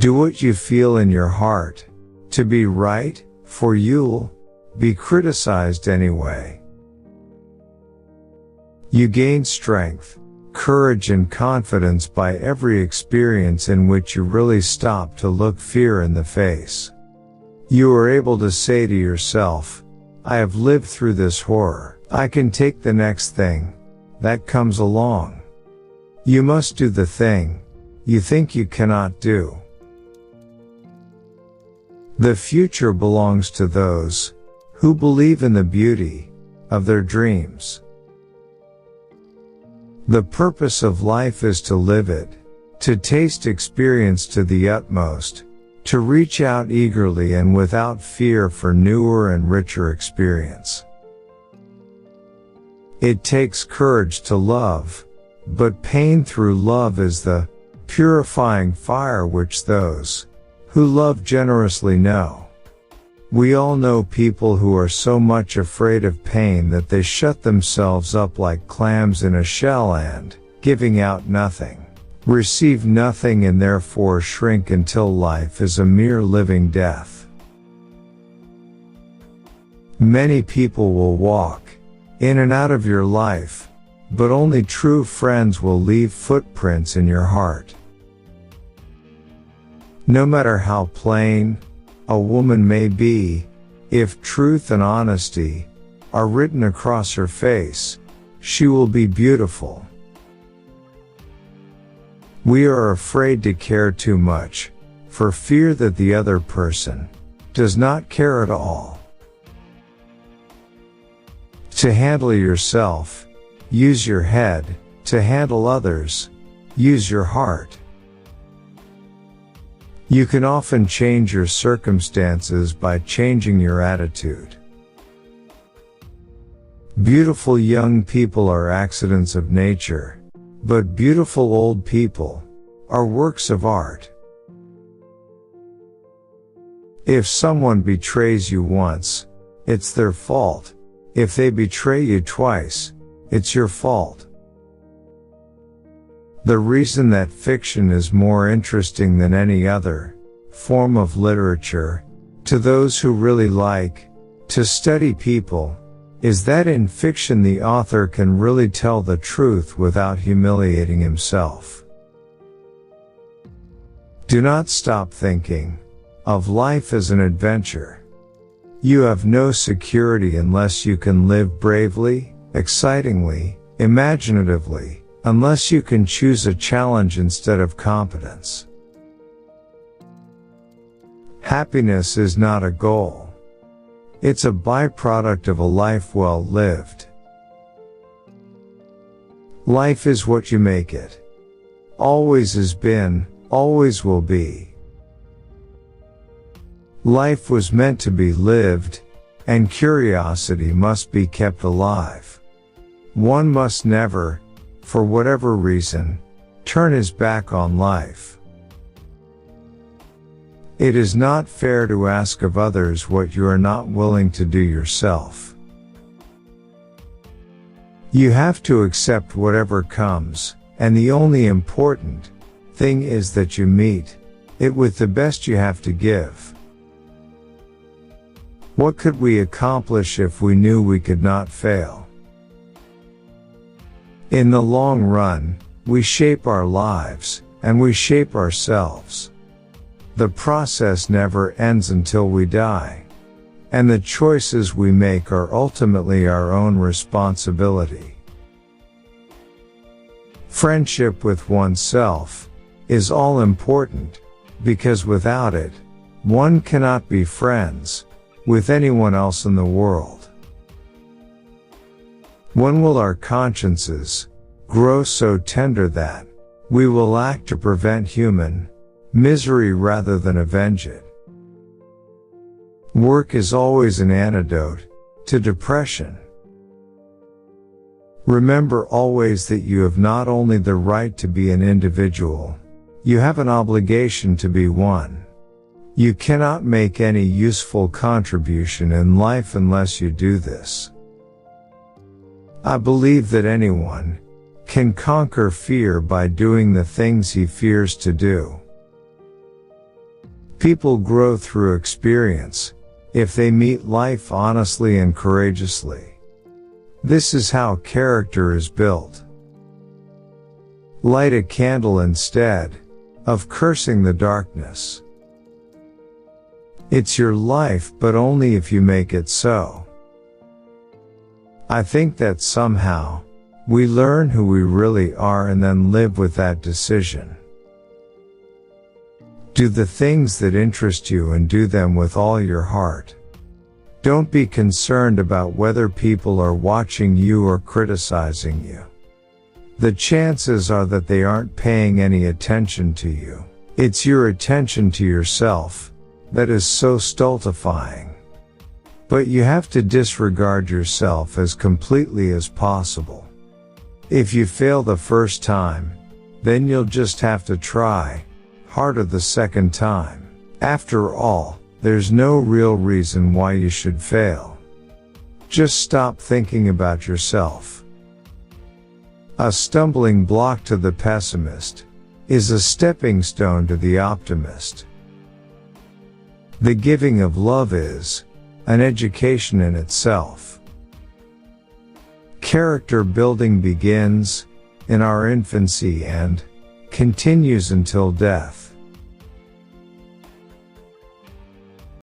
Do what you feel in your heart to be right, for you'll be criticized anyway. You gain strength, courage and confidence by every experience in which you really stop to look fear in the face. You are able to say to yourself, I have lived through this horror. I can take the next thing that comes along. You must do the thing you think you cannot do. The future belongs to those who believe in the beauty of their dreams. The purpose of life is to live it, to taste experience to the utmost, to reach out eagerly and without fear for newer and richer experience. It takes courage to love, but pain through love is the purifying fire which those who love generously know. We all know people who are so much afraid of pain that they shut themselves up like clams in a shell and, giving out nothing, receive nothing and therefore shrink until life is a mere living death. Many people will walk in and out of your life, but only true friends will leave footprints in your heart. No matter how plain a woman may be, if truth and honesty are written across her face, she will be beautiful. We are afraid to care too much, for fear that the other person does not care at all. To handle yourself, use your head. To handle others, use your heart. You can often change your circumstances by changing your attitude. Beautiful young people are accidents of nature, but beautiful old people are works of art. If someone betrays you once, it's their fault. If they betray you twice, it's your fault. The reason that fiction is more interesting than any other form of literature, to those who really like to study people, is that in fiction the author can really tell the truth without humiliating himself. Do not stop thinking of life as an adventure. You have no security unless you can live bravely, excitingly, imaginatively, unless you can choose a challenge instead of competence. Happiness is not a goal. It's a byproduct of a life well lived. Life is what you make it. Always has been, always will be. Life was meant to be lived, and curiosity must be kept alive. One must never, for whatever reason, turn his back on life. It is not fair to ask of others what you are not willing to do yourself. You have to accept whatever comes, and the only important thing is that you meet it with the best you have to give. What could we accomplish if we knew we could not fail? In the long run, we shape our lives, and we shape ourselves. The process never ends until we die, and the choices we make are ultimately our own responsibility. Friendship with oneself is all important, because without it, one cannot be friends with anyone else in the world. When will our consciences grow so tender that we will act to prevent human misery rather than avenge it? Work is always an antidote to depression. Remember always that you have not only the right to be an individual, you have an obligation to be one. You cannot make any useful contribution in life unless you do this. I believe that anyone can conquer fear by doing the things he fears to do. People grow through experience, if they meet life honestly and courageously. This is how character is built. Light a candle instead of cursing the darkness. It's your life, but only if you make it so. I think that somehow, we learn who we really are and then live with that decision. Do the things that interest you and do them with all your heart. Don't be concerned about whether people are watching you or criticizing you. The chances are that they aren't paying any attention to you. It's your attention to yourself that is so stultifying. But you have to disregard yourself as completely as possible. If you fail the first time, then you'll just have to try harder the second time. After all, there's no real reason why you should fail. Just stop thinking about yourself. A stumbling block to the pessimist is a stepping stone to the optimist. The giving of love is an education in itself. Character building begins in our infancy and continues until death.